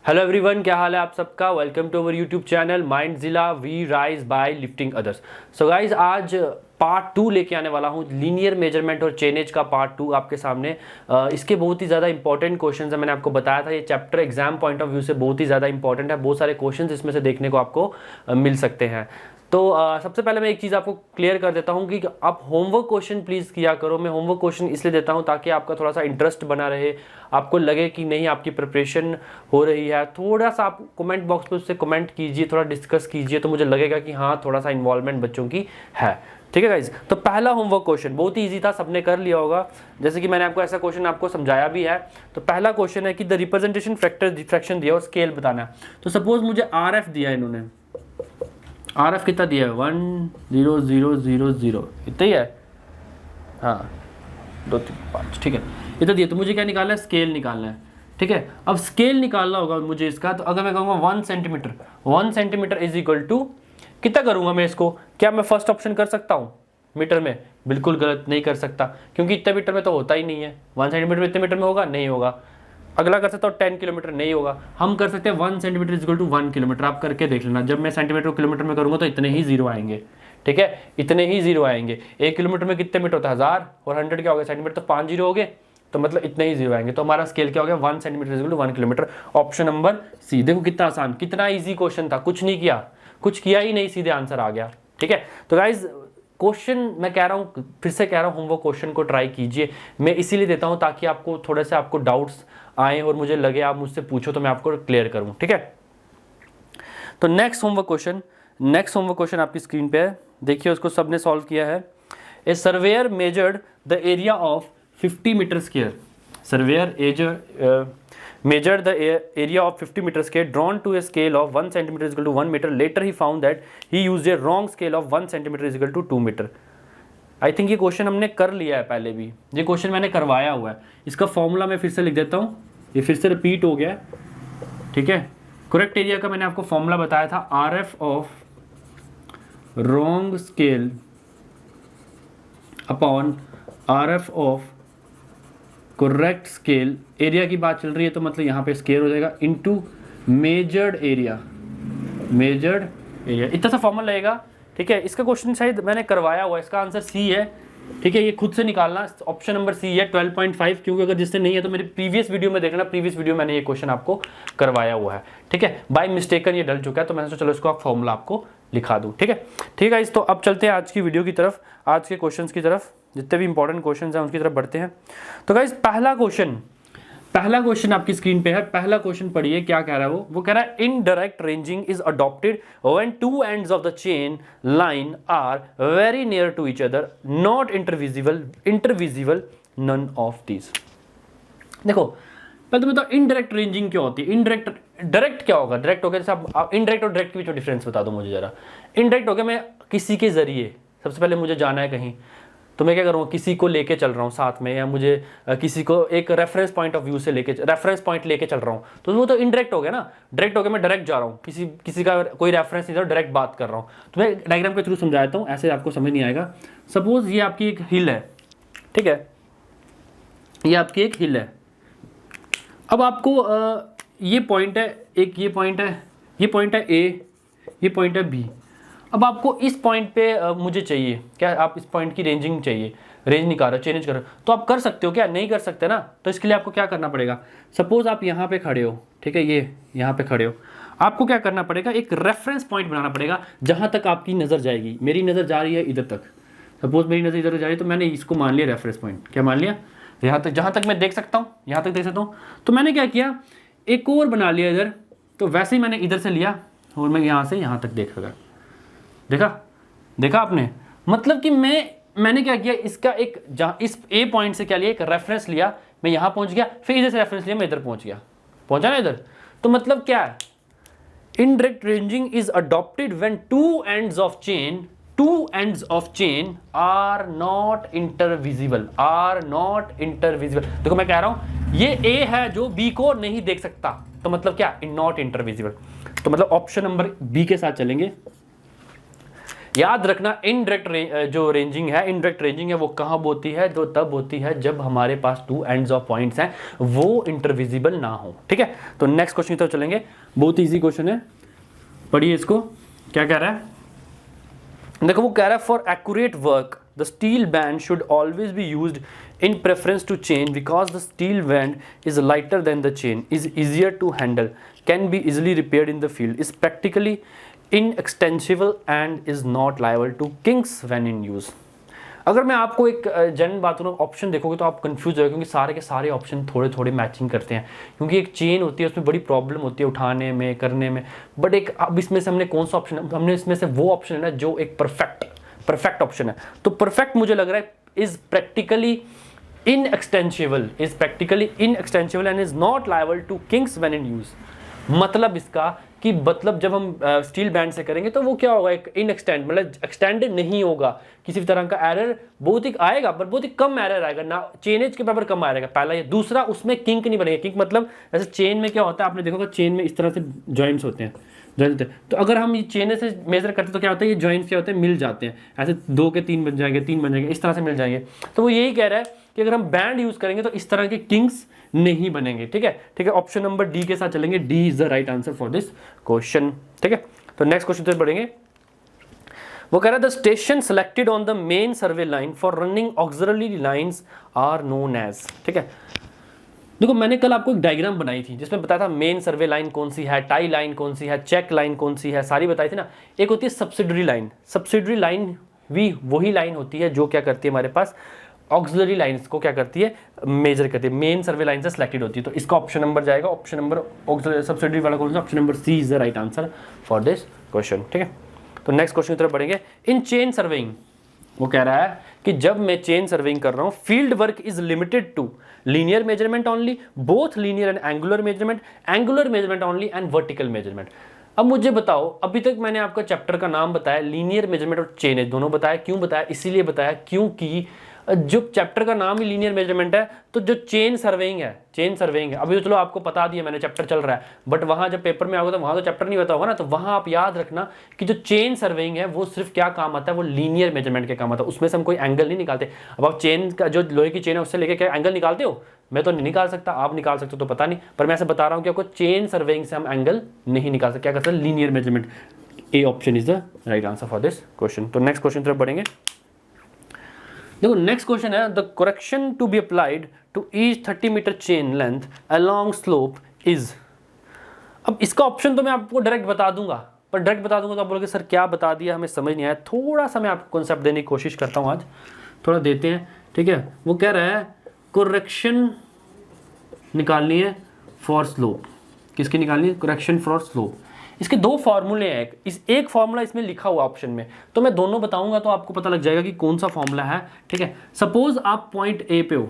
Hello everyone, क्या हाल है आप सबका। Welcome to our YouTube channel Mindzilla we rise by lifting others. So guys, आज part 2 लेके आने वाला हूँ, लीनियर मेजरमेंट और चेनेज का पार्ट 2 आपके सामने। इसके बहुत ही ज़्यादा इंपॉर्टेंट क्वेश्चंस है। मैंने आपको बताया था ये chapter exam point of view से बहुत ही ज़्यादा इंपॉर्टेंट है। बहुत सारे क्वेश्चंस इसमें से देखने को आपको मिल सकते हैं। तो सबसे पहले मैं एक चीज़ आपको क्लियर कर देता हूँ कि आप होमवर्क क्वेश्चन प्लीज़ किया करो। मैं होमवर्क क्वेश्चन इसलिए देता हूँ ताकि आपका थोड़ा सा इंटरेस्ट बना रहे, आपको लगे कि नहीं आपकी प्रिपरेशन हो रही है। थोड़ा सा आप कमेंट बॉक्स पे उससे कमेंट कीजिए, थोड़ा डिस्कस कीजिए, तो मुझे लगेगा कि हाँ थोड़ा सा इन्वॉल्वमेंट बच्चों की है। ठीक है गाइज, तो पहला होमवर्क क्वेश्चन बहुत ही ईजी था, सबने कर लिया होगा। जैसे कि मैंने आपको ऐसा क्वेश्चन आपको समझाया भी है। तो पहला क्वेश्चन है कि द रिप्रेजेंटेशन फैक्टर डिफ्रैक्शन दिया और स्केल बताना है। तो सपोज मुझे RF दिया है, इन्होंने RF कितना दिया है 10000 इतना ही है, हाँ 2 3 5 ठीक है, इतना दिया। तो मुझे क्या निकालना है, स्केल निकालना है। ठीक है, अब स्केल निकालना होगा मुझे इसका। तो अगर मैं कहूँगा 1 सेंटीमीटर इज इक्वल टू कितना करूँगा मैं इसको, क्या मैं फर्स्ट ऑप्शन कर सकता हूँ मीटर में? बिल्कुल गलत, नहीं कर सकता, क्योंकि इतने मीटर में तो होता ही नहीं है। 1 सेंटीमीटर इतने मीटर में होगा, नहीं होगा। अगला कर सकता हूँ 10 किलोमीटर, नहीं होगा। हम कर सकते हैं 1 centimetre is equal to 1 kilometre. आप करके देख लेना, जब मैं सेंटीमीटर को किलोमीटर में करूँगा तो इतने ही जीरो आएंगे। ठीक है, इतने ही जीरो आएंगे। 1 किलोमीटर में कितने मीटर होता है 1000, और 100 क्या हो गया सेंटीमीटर, तो 5 जीरो हो गए, तो मतलब इतने ही जीरो आएंगे। तो हमारा स्केल क्या हो गया 1 centimetre is equal to 1 kilometre. Option number C. देखो कितना आसान, कितना ईजी क्वेश्चन था, कुछ नहीं किया, कुछ किया ही नहीं, सीधे आंसर आ गया। ठीक है, तो गाइज क्वेश्चन मैं कह रहा हूँ, फिर से कह रहा हूँ, होमवर्क क्वेश्चन को ट्राई कीजिए। मैं इसीलिए देता हूँ ताकि आपको थोड़े से आपको डाउट्स आए और मुझे लगे आप मुझसे पूछो तो मैं आपको क्लियर करूँ। ठीक है, तो नेक्स्ट होमवर्क क्वेश्चन आपकी स्क्रीन पे है, देखिए उसको सबने सॉल्व किया है। A surveyor measured the area of 50 metre square. Surveyor measured the area of 50 meter square drawn to a scale of 1 centimeter is equal to 1 meter. Later he found that he used a wrong scale of 1 centimeter is equal to 2 meter. I think ये question हमने कर लिया है पहले भी, ये question मैंने करवाया हुआ है। इसका फॉर्मूला मैं फिर से लिख देता हूँ, ये फिर से रिपीट हो गया है। ठीक है, करेक्ट एरिया का मैंने आपको फॉर्मूला बताया था, RF of wrong scale upon RF of correct scale. Area की बात चल रही है तो मतलब यहाँ पे स्केल हो जाएगा इनटू मेजर्ड एरिया, इतना सा फॉर्मूला लगेगा। ठीक है, इसका क्वेश्चन शायद मैंने करवाया हुआ है, इसका आंसर सी है। ठीक है, ये खुद से निकालना, ऑप्शन नंबर सी है 12.5, क्योंकि अगर जिससे नहीं है तो मेरी प्रीवियस वीडियो में देखना, प्रीवियस वीडियो मैंने ये क्वेश्चन आपको करवाया हुआ है। ठीक है, बाय मिस्टेकन ये डल चुका है, तो मैंने सोचा चलो इसको आप फॉर्मूला आपको लिखा दूँ। ठीक है गाइस, तो अब चलते हैं आज की वीडियो की तरफ, आज के क्वेश्चन की तरफ, जितने भी इंपॉर्टेंट क्वेश्चन हैं उनकी तरफ बढ़ते हैं। तो गाइस पहला क्वेश्चन आपकी स्क्रीन पे है। पहला क्वेश्चन पढ़िए, क्या कह रहा है वो कह रहा है indirect ranging is adopted when two ends of the chain line are very near to each other, not intervisible none of these. देखो पहले तो बताओ इनडायरेक्ट रेंजिंग क्या होती है। डायरेक्ट क्या होगा, डायरेक्ट हो गया, जैसे आप इनडायरेक्ट और डायरेक्ट के बीच में डिफरेंस बता दो मुझे जरा। इनडायरेक्ट हो गया मैं किसी के जरिए, सबसे पहले मुझे जाना है कहीं, तो मैं क्या करूँगा, किसी को लेके चल रहा हूँ साथ में, या मुझे किसी को एक रेफरेंस पॉइंट ऑफ व्यू से रेफरेंस पॉइंट लेके चल रहा हूँ, तो वो तो इनडायरेक्ट हो गया ना। डायरेक्ट हो गया मैं डायरेक्ट जा रहा हूँ, किसी का कोई रेफरेंस नहीं था, डायरेक्ट बात कर रहा हूँ। तो मैं डायग्राम के थ्रू समझाता हूँ, ऐसे आपको समझ नहीं आएगा। सपोज ये आपकी एक हिल है, ठीक है, ये आपकी एक हिल है। अब आपको ये पॉइंट है, एक ये पॉइंट है A, ये पॉइंट है B। अब आपको इस पॉइंट पे मुझे चाहिए क्या, आप इस पॉइंट की रेंजिंग चाहिए, रेंज निकाल रहे हो, चेंज कर रहे हो, तो आप कर सकते हो क्या? नहीं कर सकते ना। तो इसके लिए आपको क्या करना पड़ेगा, सपोज आप यहाँ पे खड़े हो, ठीक है, ये यहाँ पे खड़े हो, आपको क्या करना पड़ेगा, एक रेफरेंस पॉइंट बनाना पड़ेगा जहाँ तक आपकी नज़र जाएगी। मेरी नज़र जा रही है इधर तक, सपोज मेरी नज़र इधर जा रही है, तो मैंने इसको मान लिया रेफरेंस पॉइंट। क्या मान लिया? यहाँ तक, जहाँ तक मैं देख सकता हूँ, यहाँ तक देख सकता हूँ। तो मैंने क्या किया, एक और बना लिया इधर, तो वैसे ही मैंने इधर से लिया और मैं यहाँ से यहाँ तक देख लगा। देखा आपने, मतलब कि मैंने क्या किया, इसका एक जहाँ इस A पॉइंट से क्या लिया, एक रेफरेंस लिया, मैं यहाँ पहुँच गया, फिर इधर से रेफरेंस लिया, मैं इधर पहुँचा ना इधर। तो मतलब क्या है, indirect ranging is adopted when two ends of chain are not intervisible. देखो मैं कह रहा हूँ ये A है जो B को नहीं देख सकता, तो मतलब क्या, नॉट इंटरविजिबल। तो मतलब ऑप्शन नंबर B के साथ चलेंगे। याद रखना इनडायरेक्ट जो रेंजिंग है, इनडायरेक्ट रेंजिंग है वो कहाँ होती है, जो तब होती है जब हमारे पास टू एंड्स ऑफ पॉइंट्स हैं वो इंटरविजिबल ना हो। ठीक है, तो नेक्स्ट क्वेश्चन की तरफ चलेंगे। बहुत ईजी क्वेश्चन है, पढ़िए इसको। क्या कह रहा है, देखो वो कह रहा है for accurate work the steel band should always be used in preference to chain because the steel band is lighter than the chain, is easier to handle, can be easily repaired in the field, is practically inextensible and is not liable to kinks when in use। अगर मैं आपको एक general बात करूँ, option देखोगे तो आप confuse हो, क्योंकि सारे के सारे ऑप्शन थोड़े थोड़े मैचिंग करते हैं, क्योंकि एक चेन होती है उसमें बड़ी प्रॉब्लम होती है उठाने में, करने में, बट एक अब इसमें से हमने कौन सा ऑप्शन, हमने इसमें से वो ऑप्शन है ना जो एक परफेक्ट ऑप्शन है। तो परफेक्ट मुझे लग रहा है is practically inextensible and is not liable to kinks when in use। मतलब इसका कि मतलब जब हम स्टील बैंड से करेंगे तो वो क्या होगा, एक इनएक्सटेंड मतलब एक्सटेंडेड नहीं होगा, किसी भी तरह का एरर बहुत ही आएगा पर बहुत ही कम एरर आएगा ना, चेनेज के बराबर कम आएगा। पहला ये, दूसरा उसमें किंक नहीं बनेगा। किंक मतलब जैसे चेन में क्या होता है, आपने देखा चेन में इस तरह से जॉइंट्स होते हैं, तो अगर हम ये चेन से मेजर करते तो क्या होता है, ये जॉइंट्स क्या होते हैं, मिल जाते हैं, ऐसे 2 के 3 बन जाएंगे, 3 बन जाएंगे, इस तरह से मिल जाएंगे। तो वो यही कह रहा है कि अगर हम बैंड यूज करेंगे तो इस तरह के किंग्स नहीं बनेंगे। ठीक है, ऑप्शन नंबर डी के साथ चलेंगे, D is the right answer for this question. ठीक है, तो नेक्स्ट क्वेश्चन पे बढ़ेंगे। वो कह रहा है the station selected on the main survey line for running auxiliary lines are known as. ठीक है, देखो मैंने कल आपको एक डायग्राम बनाई थी जिसमें बताया था मेन सर्वे लाइन कौन सी है, टाई लाइन कौन सी है, चेक लाइन कौन सी है, सारी बताई थी ना। एक होती है सब्सिडरी लाइन, सब्सिडरी लाइन भी वही लाइन होती है जो क्या करती है हमारे पास ऑक्सिलरी लाइंस को क्या करती है, मेजर करती है, मेन सर्वे लाइन से सिलेक्टेड होती है। तो इसका ऑप्शन नंबर जाएगा, ऑप्शन नंबर सब्सिडरी वाला कौन सा, option number C is the right answer for this question. ठीक है, तो नेक्स्ट क्वेश्चन की तरफ बढ़ेंगे। इन चेन सर्वेइंग वो कह रहा है कि जब मैं चेन सर्वेइंग कर रहा हूं, field work is limited to linear measurement only, both linear and angular measurement only and vertical measurement. अब मुझे बताओ, अभी तक मैंने आपका चैप्टर का नाम बताया, लीनियर मेजरमेंट और चेन दोनों बताया। क्यों बताया, इसीलिए बताया क्योंकि जो चैप्टर का नाम ही लीनियर मेजरमेंट है, तो जो चेन सर्वेइंग है अभी तो चलो आपको बता दिया मैंने, चैप्टर चल रहा है, बट वहां जब पेपर में आओगे तो वहां तो चैप्टर नहीं बता होगा ना। तो वहां आप याद रखना कि जो चेन सर्वेइंग है वो सिर्फ क्या काम आता है, वो लीनियर मेजरमेंट के काम आता है। उसमें से हम कोई एंगल नहीं निकालते। अब आप चेन का जो लोहे की चेन है उससे लेके क्या एंगल निकालते हो, मैं तो नहीं निकाल सकता, आप निकाल सकते हो तो पता नहीं, पर मैं ऐसे बता रहा हूँ कि आपको चेन सर्वेइंग से हम एंगल नहीं निकाल सकते। क्या करते हैं, linear measurement. A option is the right answer for this question. तो नेक्स्ट क्वेश्चन तरफ बढ़ेंगे। देखो नेक्स्ट क्वेश्चन है, the correction to be applied to each 30 metre chain length along slope is. अब इसका ऑप्शन तो मैं आपको डायरेक्ट बता दूंगा, पर डायरेक्ट बता दूंगा तो आप बोलोगे सर क्या बता दिया, हमें समझ नहीं आया। थोड़ा सा मैं आपको कॉन्सेप्ट देने की कोशिश करता हूँ, आज थोड़ा देते हैं। ठीक है, वो कह रहा है करेक्शन निकालनी है फॉर स्लोप। किसकी निकालनी है, करेक्शन फॉर स्लोप। इसके 2 फॉर्मूले हैं, एक फॉर्मूला इसमें लिखा हुआ ऑप्शन में, तो मैं दोनों बताऊंगा तो आपको पता लग जाएगा कि कौन सा फॉर्मूला है। ठीक है, सपोज आप पॉइंट ए पे हो,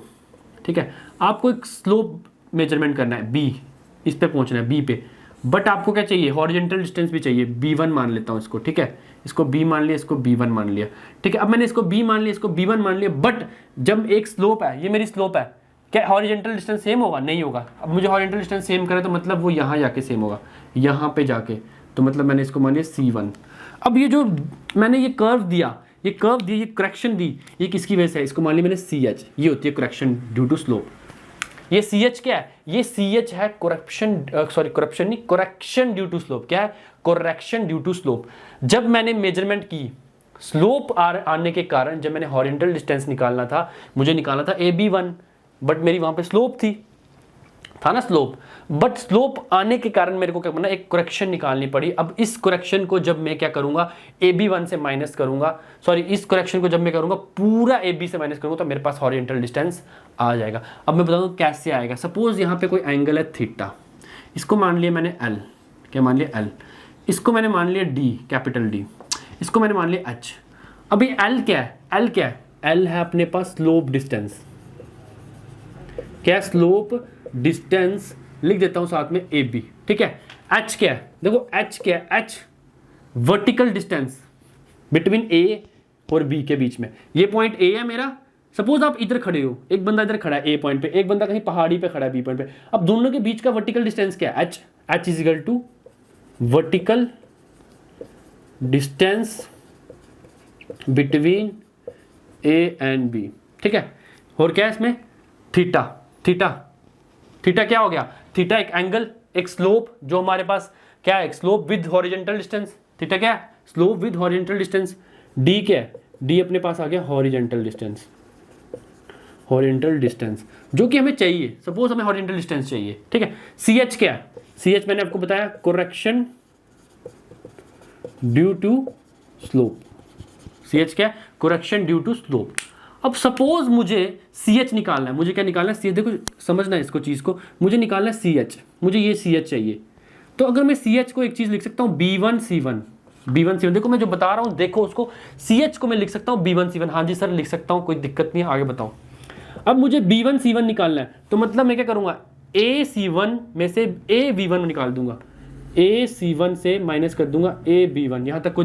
ठीक है, आपको एक स्लोप मेजरमेंट करना है बी, इस पे पहुंचना है बी पे, बट आपको क्या चाहिए, हॉरिजॉन्टल डिस्टेंस भी चाहिए, b1 मान लेता हूं इसको। ठीक है, इसको b मान लिया, इसको b1 मान लिया। ठीक है, अब मैंने इसको b मान लिया, इसको b1 मान लिया, बट जब एक स्लोप है, ये मेरी स्लोप है, क्या हॉरिजॉन्टल डिस्टेंस सेम होगा, नहीं होगा। अब मुझे हॉरिजॉन्टल डिस्टेंस सेम करे तो मतलब वो यहाँ जाके सेम होगा, यहाँ पे जाके, तो मतलब मैंने इसको मान लिया C1। अब ये जो मैंने ये कर्व दिया, ये करेक्शन दी, ये किसकी वजह से है, इसको मान लिया मैंने CH, ये होती है करेक्शन ड्यू टू स्लोप। ये CH क्या है, ये CH है करेक्शन ड्यू टू स्लोप। क्या है, करेक्शन ड्यू टू स्लोप। जब मैंने मेजरमेंट की स्लोप आने के कारण, जब मैंने हॉरिजॉन्टल डिस्टेंस निकालना था, मुझे निकालना था AB1, बट मेरी वहां पे स्लोप था ना स्लोप, बट स्लोप आने के कारण मेरे को क्या करना, एक करेक्शन निकालनी पड़ी। अब इस करेक्शन को जब मैं क्या करूंगा, AB1 से माइनस करूंगा, इस करेक्शन को जब मैं करूंगा पूरा AB से माइनस करूंगा, तो मेरे पास हॉरिजॉन्टल डिस्टेंस आ जाएगा। अब मैं बताऊंगा कैसे आएगा। सपोज यहाँ पे कोई एंगल है थीटा, इसको मान लिया मैंने L, क्या मान लिया L, इसको मैंने मान लिया D, कैपिटल D, इसको मैंने मान लिया H। अभी L क्या है, L है अपने पास स्लोप डिस्टेंस, क्या स्लोप डिस्टेंस लिख देता हूं साथ में AB। ठीक है, H क्या है, देखो H क्या है, H vertical distance between A और B के बीच में। ये पॉइंट A है मेरा, सपोज आप इधर खड़े हो, एक बंदा इधर खड़ा है A पॉइंट पे, एक बंदा कहीं पहाड़ी पे खड़ा है B पॉइंट पे। अब दोनों के बीच का वर्टिकल डिस्टेंस क्या है, H is equal to vertical distance between A and B, ठीक है। और क्या है इसमें, थीटा। थीटा थीटा क्या हो गया, थीटा एक एंगल, एक स्लोप, जो हमारे पास क्या है, slope with horizontal distance. Theta क्या है, slope with horizontal distance. D क्या है, डी अपने पास आ गया हॉरिजॉन्टल डिस्टेंस, हॉरिजॉन्टल डिस्टेंस जो कि हमें चाहिए, सपोज हमें हॉरिजॉन्टल डिस्टेंस चाहिए, ठीक है। सी एच क्या है, सी एच मैंने आपको बताया correction due to slope. C H क्या है, कोरेक्शन ड्यू टू स्लोप। अब सपोज मुझे सी एच निकालना है, मुझे क्या निकालना है, सी एच, देखो समझना है इसको चीज़ को, मुझे निकालना है सी एच, मुझे ये सी एच चाहिए। तो अगर मैं सी एच को एक चीज़ लिख सकता हूँ B1 C1, B1 C1, देखो मैं जो बता रहा हूँ, देखो उसको, सी एच को मैं लिख सकता हूँ B1 C1, हाँ जी सर लिख सकता हूँ, कोई दिक्कत नहीं है, आगे बताओ। अब मुझे B1 C1 निकालना है, तो मतलब मैं क्या करूँगा, A C1 में से A B1 निकाल दूंगा, A C1 से माइनस कर दूंगा A B1, यहाँ तक कोई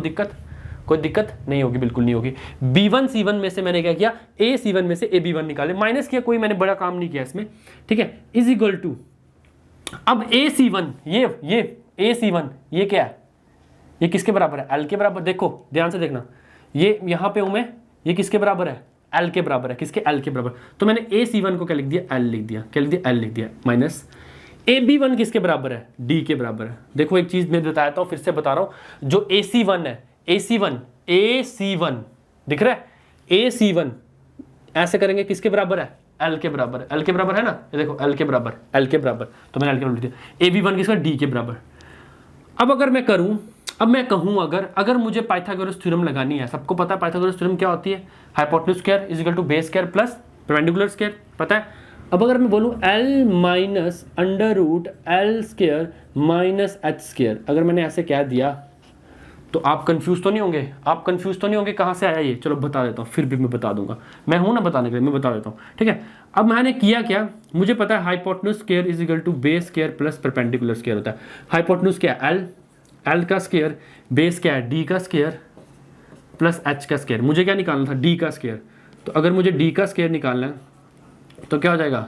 दिक्कत नहीं होगी, बिल्कुल नहीं होगी। B1 C1 में से मैंने क्या किया, A C1 में से A B1 निकाले, माइनस किया, कोई मैंने बड़ा काम नहीं किया इसमें, ठीक है। इज इक्वल टू, अब A C1, ये A C1 ये क्या है, ये किसके बराबर है, L के बराबर। देखो ध्यान से देखना, ये यहाँ पे हूँ मैं, ये किसके बराबर है, L के बराबर है, किसके, L के बराबर। तो मैंने A C1 को क्या लिख दिया, L लिख दिया, क्या लिख दिया, L लिख दिया, माइनस A B1 किसके बराबर है, D के बराबर है। देखो एक चीज़ मैं बताया था, फिर से बता रहा हूँ, जो A C1 है, A C1 दिख रहा है, A C1 ऐसे करेंगे किसके बराबर है, L के बराबर है, L के बराबर है ना, ये देखो L के बराबर, तो मैंने L के बराबर लिख दिया। A B1 किसका, D के बराबर। अब अगर मैं करूं, अब मैं कहूं अगर मुझे पाइथागोरस थ्योरम लगानी है, सबको पता है पाइथागोरस थ्योरम क्या होती है, hypotenuse square is equal to base square plus perpendicular square, पता है। अब अगर मैं बोलूं L minus under root L square minus H square, अगर मैंने ऐसे कह दिया तो आप कंफ्यूज तो नहीं होंगे, कहाँ से आया ये, चलो बता देता हूँ, फिर भी मैं बता दूंगा, मैं हूं ना बताने के लिए, मैं बता देता हूँ, ठीक है। अब मैंने किया क्या, मुझे पता है hypotenuse square is equal to base square plus perpendicular square होता है। हाइपोटेन्यूज क्या है, L का स्क्वायर, बेस क्या है, D का स्क्वायर प्लस H का स्क्वायर। मुझे क्या निकालना था, D का स्क्वायर, तो अगर मुझे D का स्क्वायर निकालना है तो क्या हो जाएगा,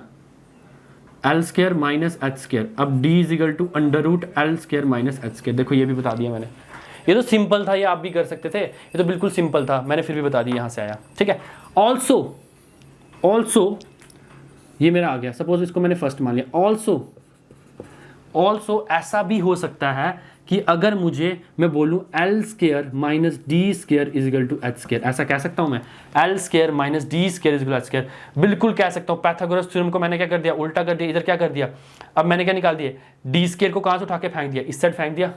L square minus H square. अब D is equal to under root L square minus H square. देखो ये भी बता दिया मैंने, ये तो सिंपल था, ये आप भी कर सकते थे, ये तो बिल्कुल सिंपल था, मैंने फिर भी बता दिया, यहाँ से आया, ठीक है। ऑल्सो ये मेरा आ गया, सपोज इसको मैंने फर्स्ट मान लिया। ऑल्सो ऐसा भी हो सकता है कि अगर मैं बोलूं L square minus D square is equal to H square, ऐसा कह सकता हूं मैं, L square minus D square is equal to H square, बिल्कुल कह सकता हूं। पाइथागोरस थ्योरम को मैंने क्या कर दिया, उल्टा कर दिया, इधर क्या कर दिया, अब मैंने क्या निकाल दिया, डी स्क्वायर को कहां से उठा के फेंक दिया, इस साइड फेंक दिया,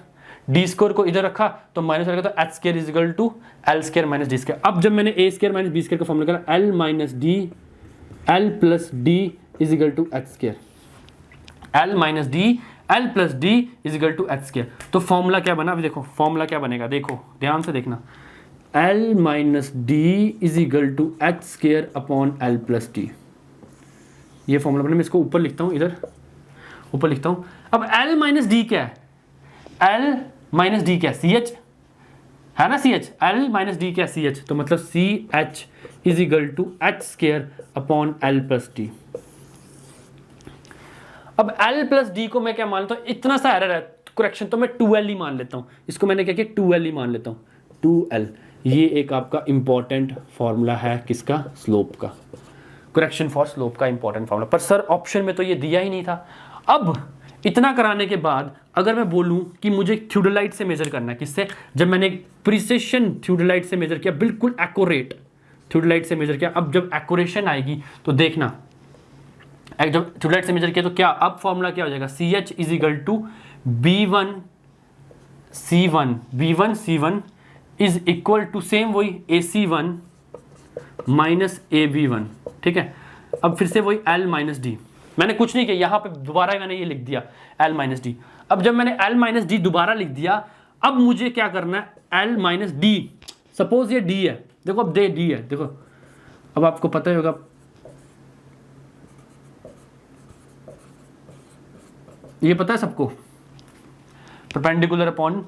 डी स्क्वायर को इधर रखा तो माइनस रहेगा, तो H square is equal to L square minus D square. अब जब मैंने A square minus B square का फॉर्मूला निकाला, L minus D, L plus D is equal to H square, L minus D, L plus D is equal to H square. तो formula क्या बना, अभी देखो फॉर्मूला क्या बनेगा, देखो ध्यान से देखना, L minus D is equal to H square upon L plus D, ये फॉर्मूला बना। मैं इसको ऊपर लिखता हूँ, इधर ऊपर लिखता हूँ। अब L माइनस डी क्या है, L माइनस डी क्या है, CH है ना, CH, L माइनस डी क्या है, CH, तो मतलब CH is equal to H square upon L plus D. अब L प्लस डी को मैं क्या मानता हूँ, इतना सा एरर है करेक्शन, तो मैं 2L ही मान लेता हूँ, इसको मैंने क्या किया, 2L ही मान लेता हूँ, 2L। ये एक आपका इंपॉर्टेंट फॉर्मूला है, किसका, स्लोप का, करेक्शन फॉर स्लोप का इंपॉर्टेंट फॉर्मूला। पर सर ऑप्शन में तो ये दिया ही नहीं था। अब इतना कराने के बाद अगर मैं बोलूं कि मुझे थ्योडोलाइट से मेजर करना है, किससे, जब मैंने प्रिसिशन थ्योडोलाइट से मेजर किया, बिल्कुल एक्यूरेट थ्योडोलाइट से मेजर किया, अब जब एक्यूरेशन आएगी तो देखना, जब थ्योडोलाइट से मेजर किया तो क्या, अब फॉर्मूला क्या हो जाएगा, CH is equal to B1 C1 is equal to same वही AC1 माइनस AB1, ठीक है। अब फिर से वही L माइनस डी, मैंने कुछ नहीं किया, यहाँ पे दोबारा मैंने ये लिख दिया L माइनस डी। अब जब मैंने L माइनस डी दोबारा लिख दिया, अब मुझे क्या करना है, L माइनस डी, सपोज ये D है, देखो अब D है, देखो अब आपको पता ही होगा, ये पता है सबको, perpendicular upon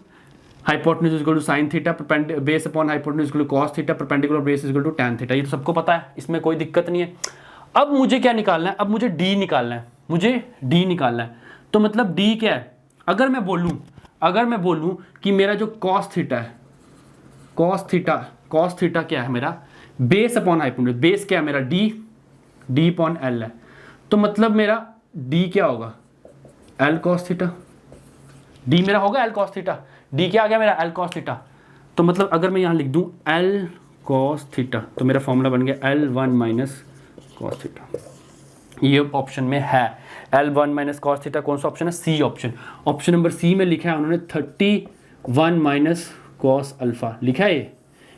hypotenuse is equal to sine theta, base upon hypotenuse equal to cos theta, perpendicular base is equal to tan theta, ये तो सबको पता है, इसमें कोई दिक्कत नहीं है। अब मुझे क्या निकालना है, अब मुझे D निकालना है, तो मतलब D क्या है, अगर मैं बोलूं कि मेरा जो कॉस थीटा है, कॉस थीटा कॉस थीटा क्या है मेरा, बेस अपॉन हाइपोटेन्यूज, बेस क्या है मेरा डी अपॉन एल है, तो मतलब मेरा डी क्या होगा, एल कॉस थीटा, डी मेरा होगा एल कॉस थीटा, डी क्या आ गया मेरा एल कॉस थीटा, तो मतलब अगर मैं यहाँ लिख दूँ एल कॉस थीटा तो मेरा फॉर्मूला बन गया L1 माइनस कॉस थीटा, ये ऑप्शन में है L1 माइनस कॉस थीटा, कौन सा ऑप्शन है, C option, option number C में लिखा है उन्होंने 31 माइनस कॉस अल्फा लिखा है,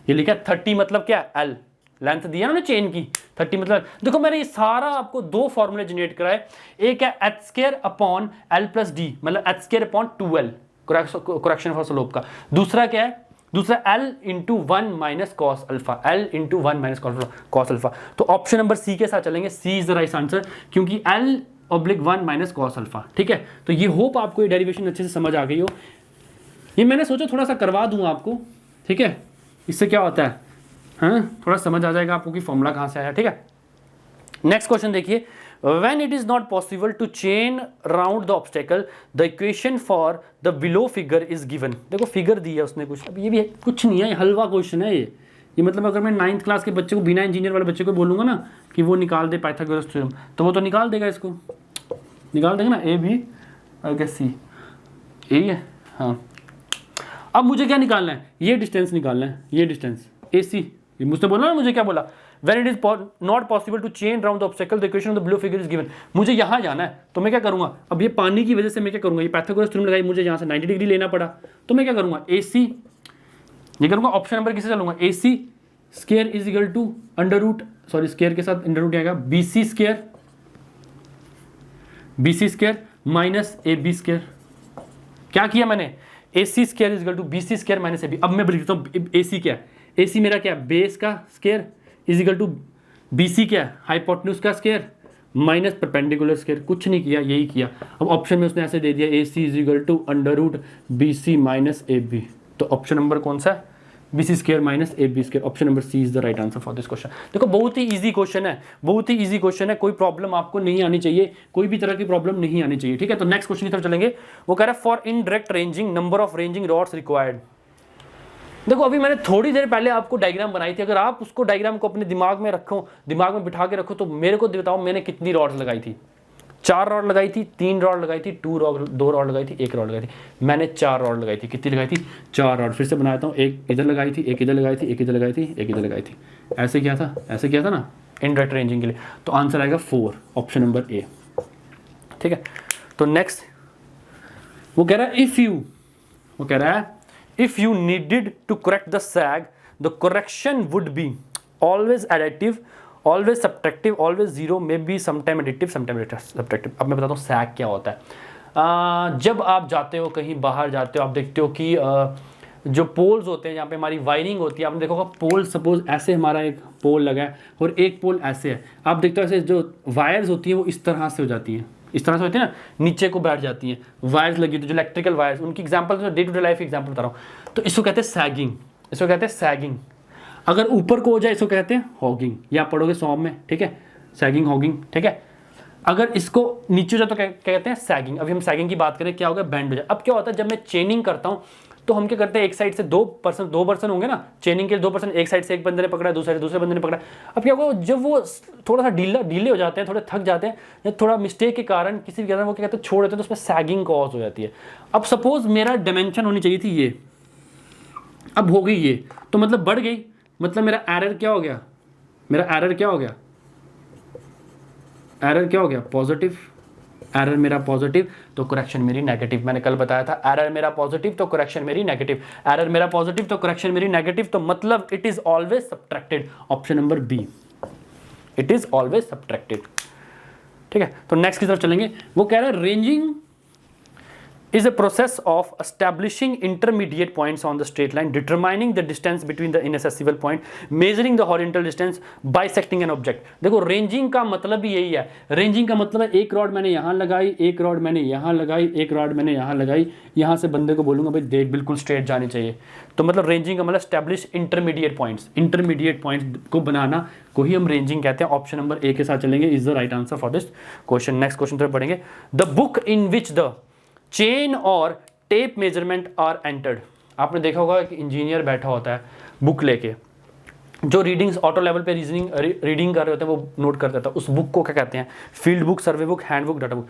ये लिखा है 30 मतलब क्या, एल लेंथ दिया ना उन्होंने चेन की, 30 मतलब, देखो मैंने ये सारा आपको दो फॉर्मूले जनरेट कराए, एक है H square upon L plus D मतलब H square upon 2l correction for slope का, दूसरा क्या है, दूसरा L into 1 minus cos alpha, L into 1 minus cos alpha, तो ऑप्शन नंबर सी के साथ चलेंगे, C is the right answer क्योंकि L oblique 1 minus cos alpha, ठीक है। तो ये होप आपको ये डेरिवेशन अच्छे से समझ आ गई हो, ये मैंने सोचा थोड़ा सा करवा दूं आपको, ठीक है, इससे क्या होता है, हाँ थोड़ा समझ आ जाएगा आपको कि फॉर्मूला कहाँ से आया, ठीक है। नेक्स्ट क्वेश्चन देखिए, when it is not possible to chain round the obstacle the equation for the below figure is given, देखो फिगर दी है उसने कुछ, अब ये भी कुछ नहीं है, हलवा क्वेश्चन है ये मतलब अगर मैं 9th क्लास के बच्चे को, बिना इंजीनियर वाले बच्चे को बोलूँगा ना कि वो निकाल दे पाइथागोरस थ्योरम तो वो तो निकाल देगा, इसको निकाल देगा ना, ए बी अगर सी ए है, हाँ। अब मुझे क्या निकालना है, ये डिस्टेंस निकालना है, ये डिस्टेंस ए सी, ये मुझसे बोला ना, मुझे क्या बोला, when it is not possible to chain round the obstacle the equation of the below figure is given, मुझे यहाँ जाना है तो मैं क्या करूँगा, अब ये पानी की वजह से मैं क्या करूँगा, ये पाइथागोरस थ्योरम लगाई, मुझे यहाँ से 90 डिग्री लेना पड़ा, तो मैं क्या करूँगा ए सी, ये करूँगा ऑप्शन नंबर किसे चलूँगा, A C square is equal to under root, sorry square के साथ अंडर रूट आएगा, B C square minus A B square, क्या किया मैंने, A C square is equal to B C square minus A B, अब मैं लिखता हूँ ए सी क्या है, ए सी मेरा क्या है, बेस का square is equal to B C क्या है, हाइपोटेन्यूज का स्क्वायर माइनस परपेंडिकुलर स्क्वायर, कुछ नहीं किया, यही किया। अब ऑप्शन में उसने ऐसे दे दिया A C is equal to under root B C minus A B, तो ऑप्शन नंबर कौन सा है, B C square minus A B square, option number C is the right answer for this question. देखो बहुत ही easy question है, बहुत ही easy question है, कोई प्रॉब्लम आपको नहीं आनी चाहिए, कोई भी तरह की प्रॉब्लम नहीं आनी चाहिए, ठीक है। तो नेक्स्ट क्वेश्चन की तरफ चलेंगे, वो कह रहा है for indirect ranging number of ranging rods required. देखो अभी मैंने थोड़ी देर पहले आपको डायग्राम बनाई थी, अगर आप उसको डायग्राम को अपने दिमाग में रखो, दिमाग में बिठा के रखो, तो मेरे को बताओ मैंने कितनी रॉड्स लगाई थी, 4 रॉड लगाई थी, 3 रॉड लगाई थी, 2 रॉड लगाई थी, 1 रॉड लगाई थी, मैंने 4 रॉड लगाई थी, कितनी लगाई थी, 4 रॉड, फिर से बनाता हूँ, एक इधर लगाई थी, एक इधर लगाई थी, एक इधर लगाई थी, एक इधर लगाई थी, ऐसे किया था, ऐसे किया था ना इनडायरेक्ट रेंजिंग के लिए, तो आंसर आएगा 4, ऑप्शन नंबर ए, ठीक है। तो नेक्स्ट वो कह रहा है if you needed to correct the sag, the correction would be always additive, always subtractive, always zero, maybe sometime additive, sometime subtractive। अब मैं बताता हूँ sag क्या होता है। जब आप जाते हो कहीं बाहर जाते हो, आप देखते हो कि जो पोल्स होते हैं, जहाँ पे हमारी वायरिंग होती है, आपने देखा होगा पोल, सपोज ऐसे हमारा एक पोल लगा है और एक पोल ऐसे है, आप देखते हो ऐसे जो वायर्स होती हैं वो इस तरह से हो जाती हैं, इस तरह से होती है ना, नीचे को बैठ जाती हैं, वायर्स लगी होती है जो इलेक्ट्रिकल वायर्स, उनकी example day to day life example बता रहा हूँ। तो इसको कहते हैं सैगिंग, इसको कहते हैं सैगिंग। अगर ऊपर को हो जाए इसको कहते हैं हॉगिंग, या आप पढ़ोगे सॉन्ग में, ठीक है, सैगिंग हॉगिंग, ठीक है। अगर इसको नीचे हो जाए तो क्या कहते हैं सैगिंग। अभी हम सैगिंग की बात करें, क्या होगा, बेंड हो जाए। अब क्या होता है जब मैं चेनिंग करता हूँ तो हम क्या करते हैं, एक साइड से दो पर्सन होंगे ना चेनिंग के लिए, 2 पर्सन, एक साइड से एक बंदे ने पकड़ा, दूसरे बंदे ने पकड़ा। अब क्या होगा, जब वो थोड़ा सा ढीले हो जाते हैं, थोड़े थक जाते हैं, या थोड़ा मिस्टेक के कारण किसी भी कारण वो क्या कहते हैं छोड़ देते हैं, तो उसमें सैगिंग कॉज हो जाती है। अब सपोज मेरा डायमेंशन होनी चाहिए थी ये, अब हो गई ये, तो मतलब बढ़ गई, मतलब मेरा एरर क्या हो गया, एरर क्या हो गया पॉजिटिव, एरर मेरा पॉजिटिव तो करेक्शन मेरी नेगेटिव। मैंने कल बताया था एरर मेरा पॉजिटिव तो करेक्शन मेरी नेगेटिव, एरर मेरा पॉजिटिव तो करेक्शन मेरी नेगेटिव, तो मतलब it is always subtracted, option number B, it is always subtracted, ठीक है। तो नेक्स्ट की तरफ चलेंगे, वो कह रहा है ranging is a process of establishing intermediate points on the straight line, determining the distance between the inaccessible point, measuring the horizontal distance, bisecting an object। देखो रेंजिंग का मतलब भी यही है, रेंजिंग का मतलब है एक रॉड मैंने यहाँ लगाई, एक रॉड मैंने यहाँ लगाई, एक रॉड मैंने यहाँ लगाई, यहाँ से बंदे को बोलूँगा भाई देख बिल्कुल स्ट्रेट जानी चाहिए, तो मतलब रेंजिंग का मतलब स्टैब्लिश इंटरमीडिएट पॉइंट्स को बनाना को ही हम रेंजिंग कहते हैं। ऑप्शन नंबर ए के साथ चलेंगे, is the right answer for this question. Next question तरफ पढ़ेंगे, the book in which the chain और टेप मेजरमेंट आर एंटर्ड। आपने देखा होगा कि इंजीनियर बैठा होता है बुक लेके, जो रीडिंग्स ऑटो लेवल पे रीडिंग कर रहे होते हैं वो नोट कर देता है। उस बुक को क्या कहते हैं? Field book, survey book, hand book, data book.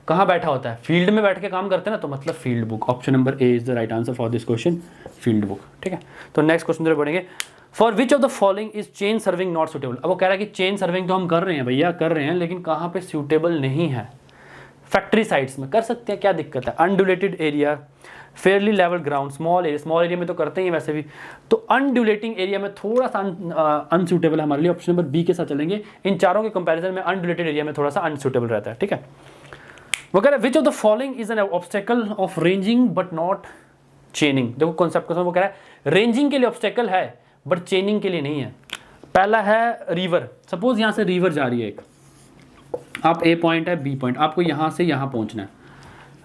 कहाँ बैठा होता है? फील्ड में बैठ के काम करते हैं ना, तो मतलब field book. Option number A is the right answer for this question, field book. ठीक है, तो नेक्स्ट क्वेश्चन तरफ बढ़ेंगे। For which of the following is chain serving not suitable. अब वो कह रहा है कि चेन सर्विंग तो हम कर रहे हैं भैया, कर रहे हैं, लेकिन कहाँ पे सूटेबल नहीं है? फैक्ट्री साइट्स में कर सकते हैं, क्या दिक्कत है? Undulated area, fairly level ground, small area में तो करते ही हैं वैसे भी, तो अनड्यूलेटिंग एरिया में थोड़ा सा अनसूटेबल है हमारे लिए। ऑप्शन नंबर बी के साथ चलेंगे। इन चारों के कंपैरिजन में अनड्यूलेटेड एरिया में थोड़ा सा अनसूटेबल रहता है। ठीक है, वो कह रहा है which of the following is an obstacle of ranging but not चेनिंग। देखो कॉन्सेप्ट को, वो कह रहा है रेंजिंग के लिए ऑब्स्टेकल है बट चेनिंग के लिए नहीं है। पहला है रिवर। सपोज यहां से रिवर जा रही है एक, आप ए पॉइंट है, बी पॉइंट, आपको यहां से यहां पहुंचना है।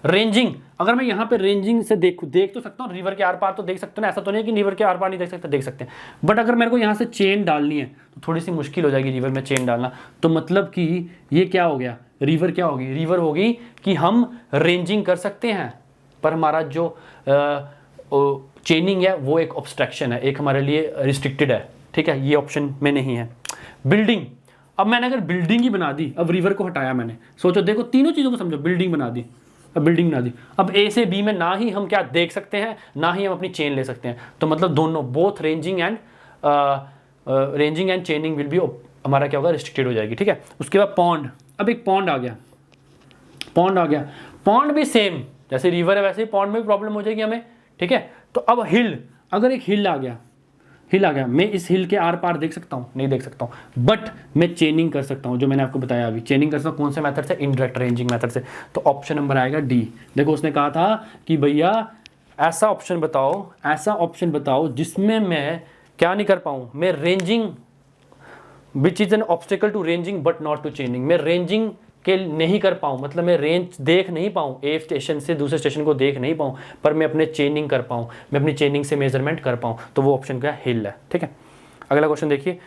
रेंजिंग, अगर मैं यहाँ पे रेंजिंग से देख तो सकता हूँ, रिवर के आर पार तो देख सकते हो ना, ऐसा तो नहीं कि रिवर के आर पार नहीं देख सकते, देख सकते हैं। बट अगर मेरे को यहाँ से चेन डालनी है तो थोड़ी सी मुश्किल हो जाएगी रिवर में चेन डालना। तो मतलब कि ये क्या हो गया? रिवर क्या होगी? रिवर होगी कि हम रेंजिंग कर सकते हैं, पर हमारा जो चेनिंग है वो एक ऑब्स्ट्रक्शन है, एक हमारे लिए रिस्ट्रिक्टेड है। ठीक है, ये ऑप्शन में नहीं है। बिल्डिंग, अब मैंने अगर बिल्डिंग ही बना दी, अब रिवर को हटाया मैंने, सोचो, देखो तीनों चीज़ों को समझो, बिल्डिंग बना दी, अब बिल्डिंग बना दी, अब ए से बी में ना ही हम क्या देख सकते हैं, ना ही हम अपनी चेन ले सकते हैं। तो मतलब दोनों, both ranging and चेनिंग will be, हमारा क्या होगा? रिस्ट्रिक्टेड हो जाएगी। ठीक है, उसके बाद पॉन्ड। अब एक पॉन्ड आ गया, पॉन्ड भी सेम, जैसे रिवर है वैसे ही पॉन्ड में भी प्रॉब्लम हो जाएगी हमें। ठीक है, तो अब हिल, अगर एक हिल आ गया, मैं इस हिल के आर पार देख सकता हूँ? नहीं देख सकता हूँ, बट मैं चेनिंग कर सकता हूँ, जो मैंने आपको बताया अभी। चेनिंग कर सकता हूँ कौन से मेथड से? इनडायरेक्ट रेंजिंग मेथड से। तो ऑप्शन नंबर आएगा डी। देखो उसने कहा था कि भैया ऐसा ऑप्शन बताओ जिसमें मैं क्या नहीं कर पाऊँ? मैं ranging, which is an obstacle to ranging but not to chaining. मैं रेंजिंग के नहीं कर पाऊँ, मतलब मैं रेंज देख नहीं पाऊँ, एक स्टेशन से दूसरे स्टेशन को देख नहीं पाऊँ, पर मैं अपने चेनिंग कर पाऊँ, मैं अपनी चेनिंग से मेजरमेंट कर पाऊँ, तो वो ऑप्शन क्या? हिल है। ठीक है, अगला क्वेश्चन देखिए,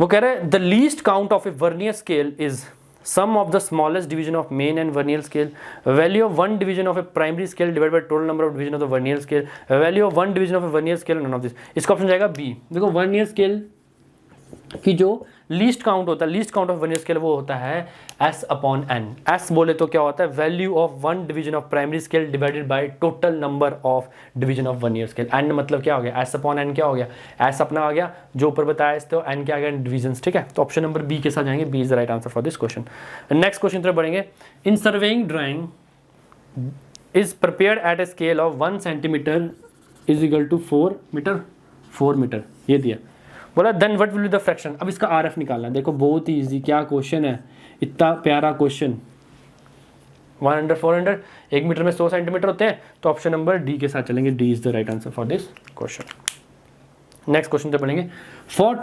वो कह रहा है the least count of a vernier scale is sum of the smallest division of main and vernier scale, value of one division of a primary scale divide by total number of division of the vernier scale, value of one division of a vernier scale, none of this. इसका option जाएगा B. देखो vernier scale कि जो least count होता है, least count of vernier scale, वो होता है S अपॉन N। S बोले तो क्या होता है? Value of one division of primary scale divided by total number of division of vernier scale. N मतलब क्या हो गया? S अपॉन N क्या हो गया? S अपना आ गया जो ऊपर बताया इस, तो N क्या आ गया? डिवीजन। ठीक है, तो ऑप्शन नंबर बी के साथ जाएंगे, B is the right answer for this question. Next question तरफ बढ़ेंगे। In surveying drawing is prepared at a scale of 1 centimetre is equal to 4 metre, ये दिया। बोला then what will be the fraction. अब इसका आरएफ निकालना है। देखो बहुत ही इजी, क्या क्वेश्चन है, इतना प्यारा क्वेश्चन। 100 400, 1 मीटर में 100 सेंटीमीटर होते हैं, तो ऑप्शन नंबर डी के साथ चलेंगे, D is the right answer for this question. Next question पे पढ़ेंगे। For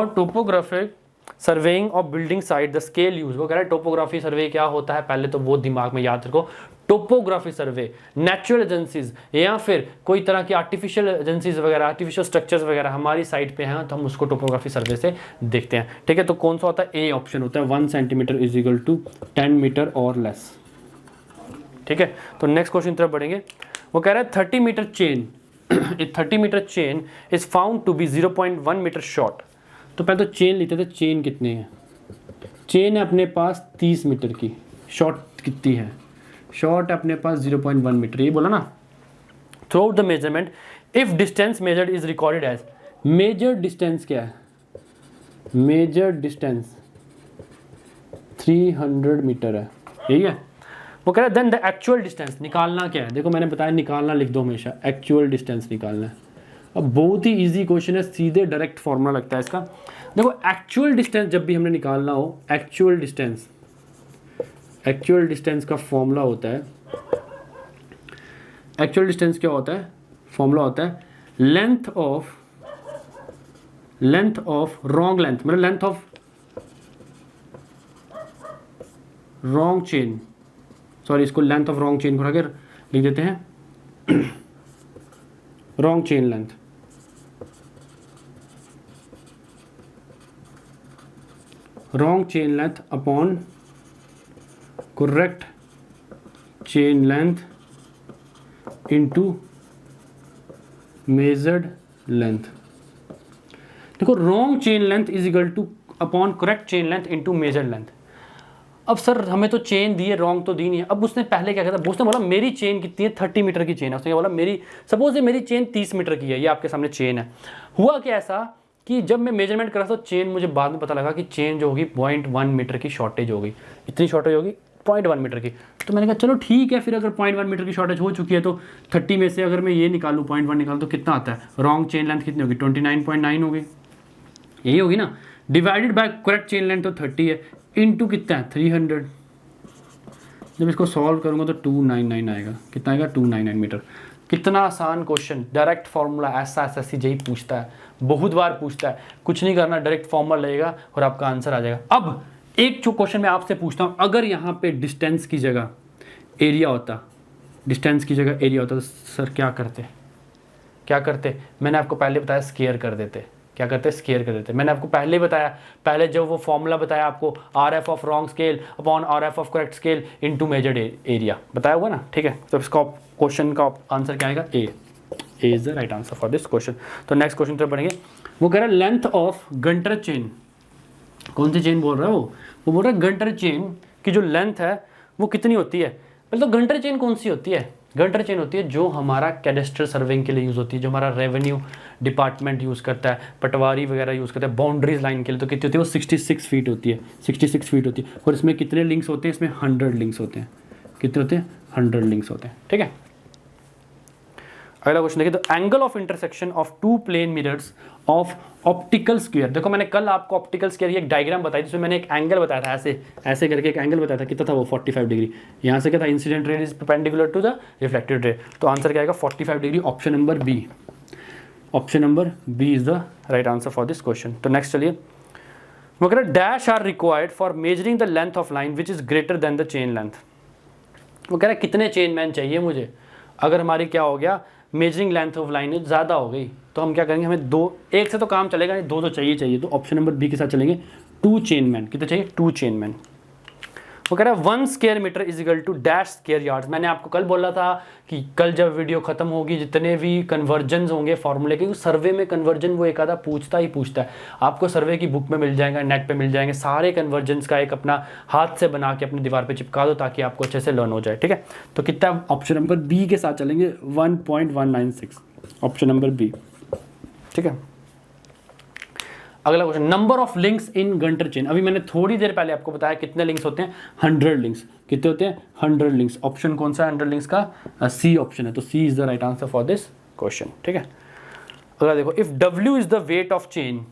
topographic surveying of building site the scale use. वो कह रहा है टोपोग्राफी सर्वे क्या होता है, पहले तो वो दिमाग में याद रखो। टोपोग्राफी सर्वे नेचुरल एजेंसीज या फिर कोई तरह की आर्टिफिशियल एजेंसीज वगैरह, आर्टिफिशियल स्ट्रक्चर्स वगैरह हमारी साइट पे हैं, तो हम उसको टोपोग्राफी सर्वे से देखते हैं। ठीक है, तो कौन सा होता है? ए ऑप्शन होता है 1 centimetre is equal to 10 metre और लेस। ठीक है, तो नेक्स्ट क्वेश्चन तरफ बढ़ेंगे। वो कह रहा है 30 metre chain a 30 metre chain is found to be 0.1 metre short. तो पहले तो चेन लेते थे, चेन कितने हैं? चेन है अपने पास 30 मीटर की, शॉर्ट कितनी है? शॉर्ट अपने पास 0.1 मीटर, ये बोला ना। Throughout the measurement if distance measured is recorded as, measure distance क्या है? मेजर डिस्टेंस 300 मीटर है, यही है। वो कह रहा है देन द एक्चुअल डिस्टेंस, निकालना क्या है? देखो मैंने बताया निकालना लिख दो हमेशा, एक्चुअल डिस्टेंस निकालना है। अब बहुत ही इजी क्वेश्चन है, सीधे डायरेक्ट फॉर्मूला लगता है इसका। देखो एक्चुअल डिस्टेंस जब भी हमने निकालना हो, एक्चुअल डिस्टेंस का फॉर्मूला होता है, एक्चुअल डिस्टेंस क्या होता है? फॉर्मूला होता है लेंथ ऑफ रॉन्ग लेंथ, मतलब length of wrong chain, sorry इसको लेंथ ऑफ रॉन्ग चेन को अगर लिख देते हैं wrong chain length, wrong chain length upon correct chain length into measured length। देखो wrong chain length is equal two upon correct chain length into major length. अब sir हमें तो chain दी है, रॉन्ग तो दी नहीं है। अब उसने पहले क्या किया था, उसने बोला मेरी चेन कितनी है, 30 मीटर की चेन है। उसने क्या बोला, मेरी सपोज मेरी चेन 30 मीटर की है, ये आपके सामने चेन है। हुआ क्या ऐसा कि जब मैं मेजरमेंट करा तो चेन, मुझे बाद में पता लगा कि चेन जो होगी 0.1 मीटर की शॉर्टेज हो गई। इतनी शॉर्टेज होगी 0.1 मीटर की। तो मैंने कहा चलो ठीक है, फिर अगर 0.1 मीटर की शॉर्टेज हो चुकी है तो 30 में से अगर मैं ये निकालूँ 0.1 निकालूँ तो कितना आता है, रॉन्ग चेन लेंथ कितनी होगी, 29.9 होगी, यही होगी ना। Divided by correct chain length तो 30 है, इनटू कितना है 300। जब इसको सॉल्व करूंगा तो 299 आएगा। कितना आएगा, 299 मीटर। कितना आसान क्वेश्चन, डायरेक्ट फार्मूला। ऐसा एसएससी जेई पूछता है, बहुत बार पूछता है। कुछ नहीं करना, डायरेक्ट फार्मूला लगेगा और आपका आंसर आ जाएगा। अब एक जो क्वेश्चन मैं आपसे पूछता हूँ, अगर यहाँ पे डिस्टेंस की जगह एरिया होता, डिस्टेंस की जगह एरिया होता तो सर क्या करते, क्या करते? मैंने आपको पहले बताया स्केयर कर देते। क्या करते, स्केयर कर देते। मैंने आपको पहले बताया, पहले जब वो फॉर्मूला बताया आपको, RF of wrong scale upon RF of correct scale into measured area, बताया हुआ ना, ठीक है। तो इसका क्वेश्चन का आंसर क्या आएगा, A is the right answer for this question. तो नेक्स्ट क्वेश्चन तो पढ़ेंगे। वो कह रहा है लेंथ ऑफ गंटर चेन, कौन सी चेन बोल रहा है वो बोल रहा है गंटर चेन की जो लेंथ है वो कितनी होती है। पहले तो गंटर चेन कौन सी होती है, गंटर चेन होती है जो हमारा कैडेस्ट्रल सर्वेइंग के लिए यूज़ होती है, जो हमारा रेवेन्यू डिपार्टमेंट यूज़ करता है, पटवारी वगैरह यूज़ करता है बाउंड्रीज लाइन के लिए। तो कितनी होती है वो 66 फीट होती है, 66 फीट होती है। और इसमें कितने लिंक्स होते हैं, इसमें 100 लिंक्स होते हैं। कितने होते हैं, 100 लिंक्स होते हैं, ठीक है। अगला क्वेश्चन देखिए, the angle of intersection of two plane mirrors of optical square. देखो मैंने कल आपको ऑप्टिकल स्क्वायर की एक डायग्राम बताई, जिसमें मैंने एक एंगल बताया था, ऐसे ऐसे करके एक एंगल बताया था। कितना था वो, 45 डिग्री। यहाँ से क्या था, incident ray is perpendicular to the reflected ray. तो आंसर क्या आएगा, 45 degree. Option number B, option number B is the right answer for this question. तो नेक्स्ट चलिए, वो कह रहा है dash are required for measuring the length of line which is greater than the chain length. वो कह रहा है कितने चेन मैन चाहिए मुझे, अगर हमारी क्या हो गया, मेजरिंग लेंथ ऑफ लाइन ज़्यादा हो गई तो हम क्या करेंगे, हमें दो, एक से तो काम चलेगा नहीं, दो तो चाहिए। तो ऑप्शन नंबर बी के साथ चलेंगे, 2 चेन मैन। कितने चाहिए, 2 चेन मैन। वो कह रहा है 1 square metre is equal to dash square yards. मैंने आपको कल बोला था कि कल जब वीडियो खत्म होगी, जितने भी कन्वर्जन होंगे फॉर्मूले के, सर्वे में कन्वर्जन वो एक आधा पूछता है। आपको सर्वे की बुक में मिल जाएगा, नेट पे मिल जाएंगे सारे कन्वर्जन्स का एक अपना हाथ से बना के अपनी दीवार पे चिपका दो, ताकि आपको अच्छे से लर्न हो जाए, ठीक है। तो कितना, ऑप्शन नंबर बी के साथ चलेंगे, 1.196, ऑप्शन नंबर बी, ठीक है। अगला question, number of links in Günter chain. अभी मैंने थोड़ी देर पहले आपको बताया कितने लिंक्स होते हैं, 100 लिंक्स। कितने होते हैं, 100 लिंक्स। ऑप्शन कौन सा है 100 लिंक्स का, सी ऑप्शन है। तो C is the right answer for this question, ठीक है। अगला देखो, if W is the weight of chain,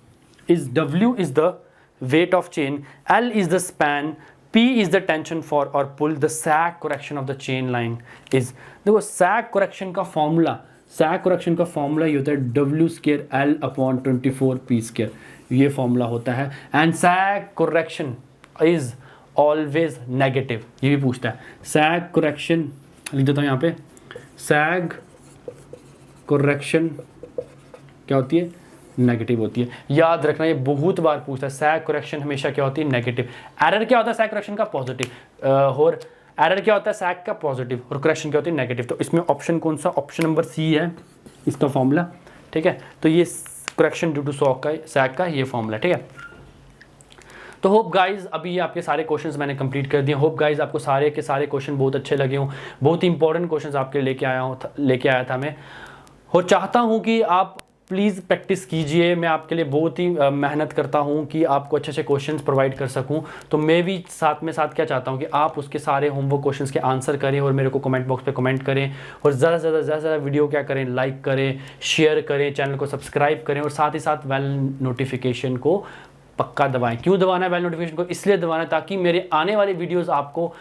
W is the weight of chain, L is the span, P is the tension for और pull, the sag correction of the chain line is. देखो sag correction का formula, sag correction का formula ये होता है W square L upon 24 P square, ये formula होता है। And sag correction is always negative, ये भी पूछता है। सैग करेक्शन लिख देता हूँ यहाँ पे, सैग करेक्शन क्या होती है, नेगेटिव होती है। याद रखना, ये बहुत बार पूछता है, सैग करेक्शन हमेशा क्या होती है, नेगेटिव। एरर क्या होता है सैग करेक्शन का, पॉजिटिव। और एरर क्या होता है सैग का, पॉजिटिव। और करेक्शन क्या होती है, नेगेटिव। तो इसमें ऑप्शन कौन सा, ऑप्शन नंबर सी है इसका फॉर्मूला, ठीक है। तो ये करेक्शन ड्यू टू सैग का ये फॉर्मूला, ठीक है। तो होप गाइज अभी ये आपके सारे क्वेश्चंस मैंने कंप्लीट कर दिए। होप गाइज आपको सारे के सारे क्वेश्चन बहुत अच्छे लगे हों। बहुत ही इंपॉर्टेंट क्वेश्चंस आपके लेके आया था मैं, और चाहता हूँ कि आप प्लीज़ प्रैक्टिस कीजिए। मैं आपके लिए बहुत ही मेहनत करता हूँ कि आपको अच्छे अच्छे क्वेश्चंस प्रोवाइड कर सकूँ। तो मैं भी साथ क्या चाहता हूँ कि आप उसके सारे होमवर्क क्वेश्चंस के आंसर करें और मेरे को कमेंट बॉक्स पे कमेंट करें। और ज़्यादा से ज़्यादा वीडियो क्या करें, लाइक करें, शेयर करें, चैनल को सब्सक्राइब करें, और साथ ही साथ बेल नोटिफिकेशन को पक्का दबाएँ। क्यों दबाना है बेल नोटिफिकेशन को, इसलिए दबाना ताकि मेरे आने वाले वीडियोज़ आपको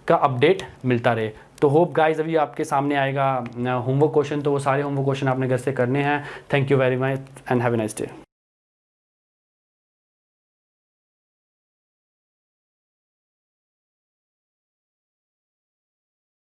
का अपडेट मिलता रहे। तो होप गाइज अभी आपके सामने आएगा होमवर्क क्वेश्चन, तो वो सारे होमवर्क क्वेश्चन आपने घर से करने हैं। Thank you very much and have a nice day.